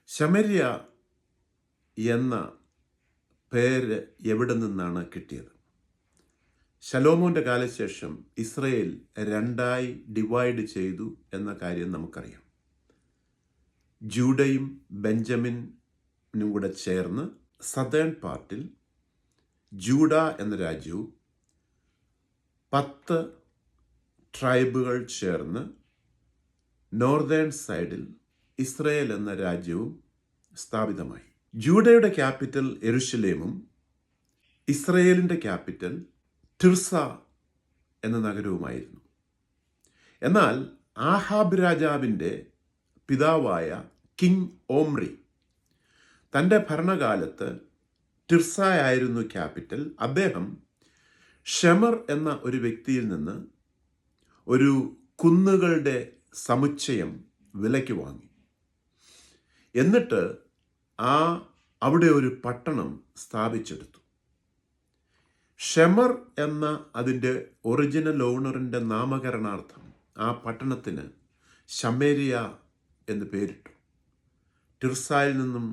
ശമര്യ എന്ന പേര് എവിടെ നിന്നാണ് കിട്ടിയത്? ശലോമോന്റെ കാലശേഷം ഇസ്രയേൽ രണ്ടായി ഡിവൈഡ് ചെയ്തു എന്ന കാര്യം നമുക്കറിയാം. ജൂഡയും ബെഞ്ചമിനും കൂടെ ചേർന്ന് സദേൺ പാർട്ടിൽ ജൂഡ എന്ന രാജ്യവും 10 ട്രൈബുകൾ ചേർന്ന് നോർത്തേൺ സൈഡിൽ ഇസ്രയേൽ എന്ന രാജ്യവും സ്ഥാപിതമായി. ജൂഡയുടെ ക്യാപിറ്റൽ യെരുശലേമും ഇസ്രയേലിൻ്റെ ക്യാപിറ്റൽ തിർസ എന്ന നഗരവുമായിരുന്നു. എന്നാൽ ആഹാബ് രാജാവിൻ്റെ പിതാവായ കിങ് ഓമ്രി തൻ്റെ ഭരണകാലത്ത് തിർസയായിരുന്നു ക്യാപിറ്റൽ. അദ്ദേഹം ഷെമർ എന്ന ഒരു വ്യക്തിയിൽ നിന്ന് ഒരു കുന്നുകളുടെ സമുച്ചയം വിലയ്ക്ക് വാങ്ങി. എന്നിട്ട് അവിടെ ഒരു പട്ടണം സ്ഥാപിച്ചെടുത്തു. ഷെമർ എന്ന അതിൻ്റെ ഒറിജിനൽ ഓണറിൻ്റെ നാമകരണാർത്ഥം ആ പട്ടണത്തിന് ശമേരിയ എന്ന് പേരിട്ടു. തിർസായിൽ നിന്നും